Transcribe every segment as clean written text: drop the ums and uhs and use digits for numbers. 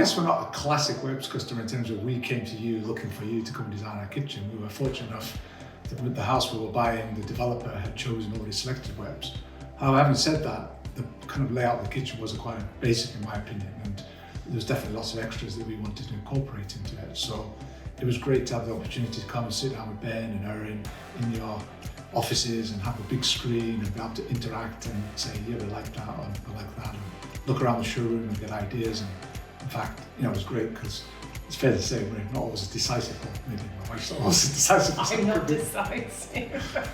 guess we're not a classic Webb's customer in terms of we came to you looking for you to come design our kitchen. We were fortunate enough that with the house we were buying, the developer had chosen already selected Webb's. However, having said that, the kind of layout of the kitchen was quite basic in my opinion, and there's definitely lots of extras that we wanted to incorporate into it. So it was great to have the opportunity to come and sit down with Ben and Erin in your offices and have a big screen and be able to interact and say, yeah, we like that, or I like that, and look around the showroom and get ideas. And in fact, it was great because it's fair to say we're not always as decisive, or maybe my wife's not always as decisive. I'm not decisive.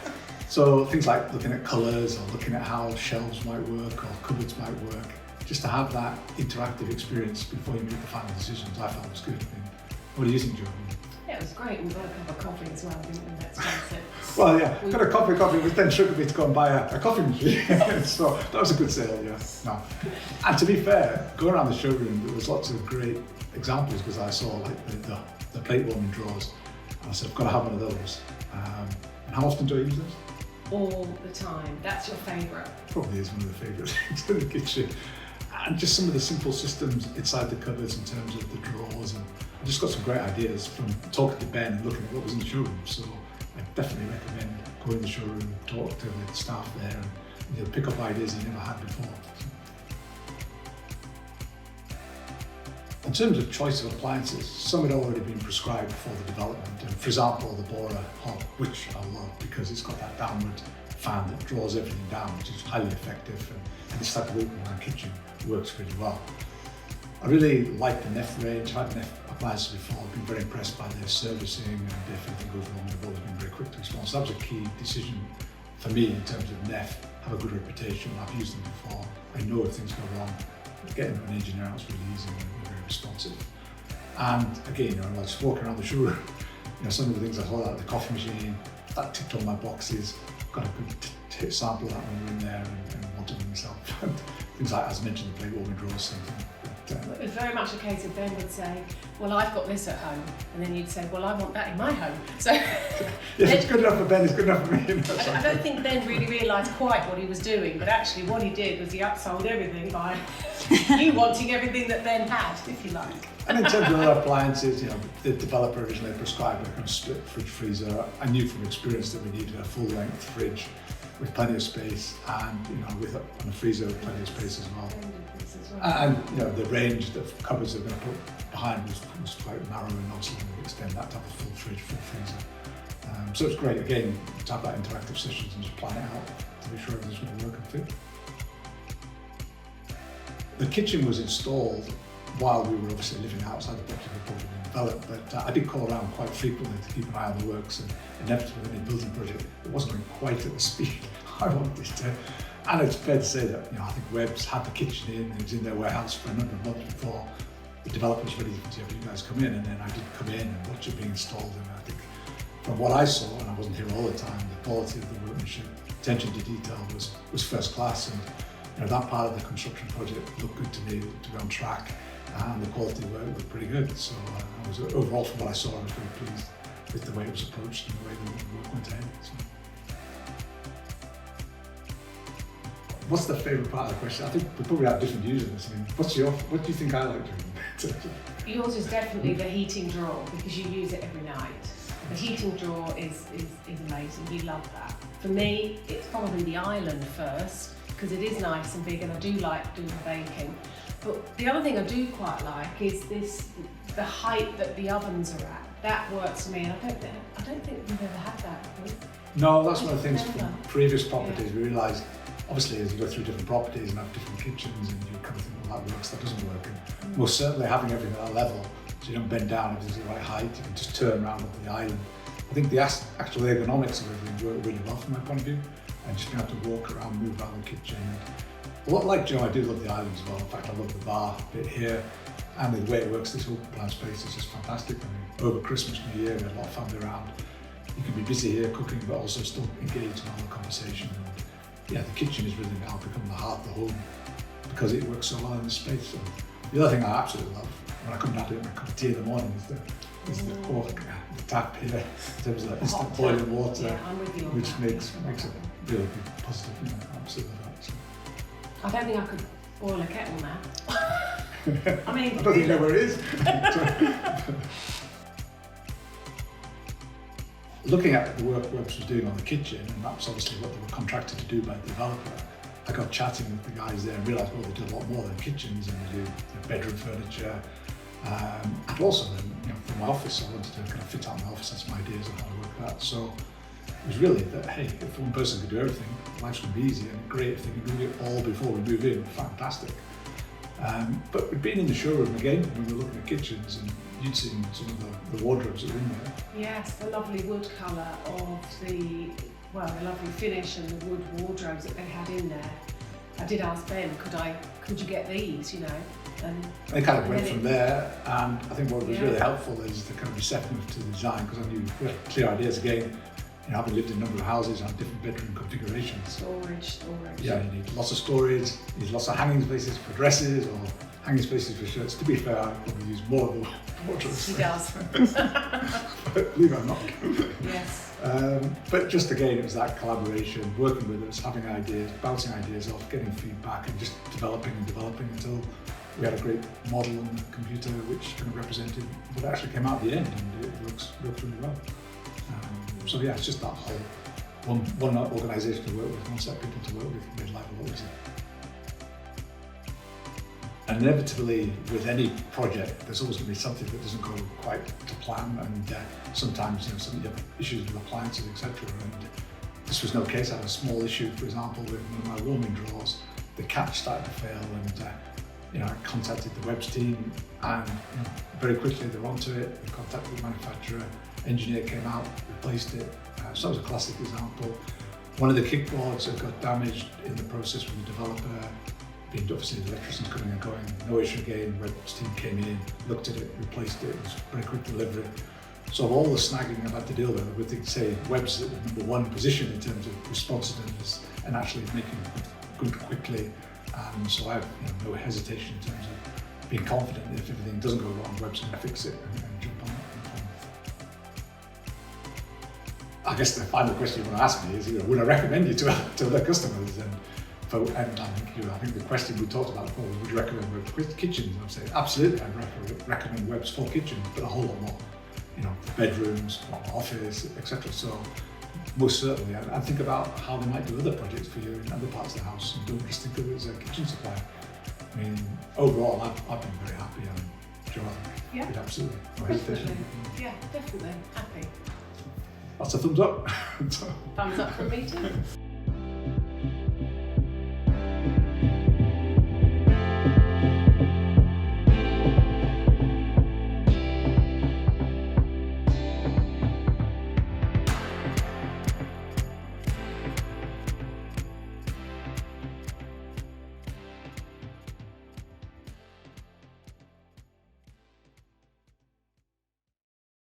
So things like looking at colours or looking at how shelves might work or cupboards might work, just to have that interactive experience before you make the final decisions, I felt was good. I mean, what do you think, Joe? Yeah, it was great. We got a cup of coffee as well, didn't we? Let's face it. Well, yeah, got a coffee, which then triggered me to go and buy a coffee machine. So that was a good sale, yeah. No. And to be fair, going around the showroom, there was lots of great examples because I saw like the plate warming drawers. And I said, I've got to have one of those. And how often do I use those? All the time. That's your favourite? Probably is one of the favourite things in the kitchen. And just some of the simple systems inside the cupboards in terms of the drawers. And I just got some great ideas from talking to Ben and looking at what was in the showroom. So I definitely recommend going to the showroom, talk to the staff there, and you'll pick up ideas you never had before. In terms of choice of appliances, some had already been prescribed before the development. And for example, the Bora hob, which I love because it's got that downward fan that draws everything down, which is highly effective, and this type of opening in our kitchen works really well. I really like the Neff range. I've had Neff appliances before. I've been very impressed by their servicing, and if anything goes wrong, they've always been very quick to respond. So that was a key decision for me in terms of Neff. Have a good reputation. I've used them before. I know if things go wrong, getting an engineer out is really easy and very responsive. And again, I was walking around the showroom. Some of the things I saw, like the coffee machine, that ticked all my boxes. Got a good sample of that when we were in there and wanted them myself. And things like, as I mentioned, the plate warming drawers, same thing. It was very much a case of Ben would say, well, I've got this at home. And then you'd say, well, I want that in my home. So if it's good enough for Ben, it's good enough for me. I don't think Ben really realised quite what he was doing, but actually what he did was he upsold everything by you wanting everything that Ben had, if you like. And in terms of other appliances, the developer originally prescribed a kind of split fridge freezer. I knew from experience that we needed a full length fridge with plenty of space, and with a freezer with plenty of space as well. And the range that cupboards are going to put behind was quite narrow, and also going to extend that to have a full fridge, full freezer. So it's great again to have that interactive sessions and just plan it out to be sure everything's going to work and fit. The kitchen was installed while we were obviously living outside the property before we were developed, but I did call around quite frequently to keep an eye on the works, and inevitably with any building project, it wasn't going quite at the speed I wanted it to. And it's fair to say that I think Webb's had the kitchen in, it was in their warehouse for a number of months before the developer was ready to have you guys come in, and then I did come in and watch it being installed, and I think from what I saw, and I wasn't here all the time, the quality of the workmanship, attention to detail was first class, and that part of the construction project looked good to me, to be on track, and the quality of work looked pretty good. So I was overall, from what I saw, I was very pleased with the way it was approached and the way the work went ahead. So. What's the favourite part of the question? I think we probably have different views on this. I mean, what do you think I like doing? Yours is definitely the heating drawer, because you use it every night. The heating drawer is amazing, you love that. For me, it's probably the island first, because it is nice and big, and I do like doing the baking. But the other thing I do quite like is the height that the ovens are at. That works for me, and I don't think we've ever had that before. No, that's one of the things from previous properties. We realised, obviously, as you go through different properties and have different kitchens, and you kind of think, well, that works, that doesn't work. And most certainly having everything at that level, so you don't bend down, everything's the right height, you can just turn around up the island. I think the actual ergonomics of everything work really well from my point of view, and just being able to walk around, move around the kitchen. A lot like Joe, I do love the island as well. In fact, I love the bar bit here, and the way it works, this open plan space is just fantastic. I mean, over Christmas, New Year, we had a lot of family around. You can be busy here cooking, but also still engaged in all the conversation. And the kitchen is really now become the heart of the home because it works so well in the space. So the other thing I absolutely love when I come down to get my cup of tea in the morning is the cork, the tap here, in terms of instant boiling water, which makes it really positive. Absolutely. I don't think I could boil a kettle now. I mean, I don't think you know where it is. Looking at the work Webbs was doing on the kitchen, and that's obviously what they were contracted to do by the developer, I got chatting with the guys there and realised, well, they do a lot more than kitchens, and they do bedroom furniture, and also then, for my office, I wanted to kind of fit out my office, that's my ideas on how to work that. So it was really that, hey, if one person could do everything, life's going to be easy, and great if they can do it all before we move in, fantastic. But we'd been in the showroom again when we were looking at kitchens, and you'd seen some of the wardrobes that were in there. Yes, the lovely wood colour of the lovely finish and the wood wardrobes that they had in there. I did ask Ben, could you get these, And they kind of went from there, and I think what was really helpful is the kind of receptive to the design, because I knew we had clear ideas again. Having lived in a number of houses on different bedroom configurations. Storage. Yeah, you need lots of storage, you need lots of hanging spaces for dresses or hanging spaces for shirts. To be fair, I probably use more of the wardrobes. He does. But believe it or not. Yes. But just again, it was that collaboration, working with us, having ideas, bouncing ideas off, getting feedback, and just developing until we had a great model on the computer which kind of represented what actually came out at the end, and it works really well. So yeah, it's just that whole one organisation to work with, one set of people to work with, made life a lot easier. Inevitably, with any project, there's always going to be something that doesn't go quite to plan, and sometimes you have issues with appliances, etc. And this was no case. I had a small issue, for example, with one of my warming drawers. The catch started to fail, and I contacted the Webbs team, and very quickly they were onto it. We contacted the manufacturer. Engineer came out, replaced it. So that was a classic example. One of the kickboards had got damaged in the process with the developer. Obviously the electricians coming and going, no issue again. Webbs team came in, looked at it, replaced it. It was very quick delivery. So of all the snagging I've had to deal with, I would think, say, Webbs is at the #1 position in terms of responsiveness and actually making good quickly. So I have no hesitation in terms of being confident that if everything doesn't go wrong, Webbs going to fix it and jump on it. I guess the final question you want to ask me is, would I recommend you to other customers? And I think the question we talked about before was, would you recommend Webbs kitchens? And I'd say absolutely, I'd recommend Webbs for kitchens, but a whole lot more. For bedrooms, office, etc. So most certainly, I'd think about how they might do other projects for you in other parts of the house, and don't just think of it as a kitchen supplier. I mean, overall, I've been very happy, and Joe, I think, absolutely, no hesitation. Yeah, definitely happy. That's a thumbs up. Thumbs up from me too.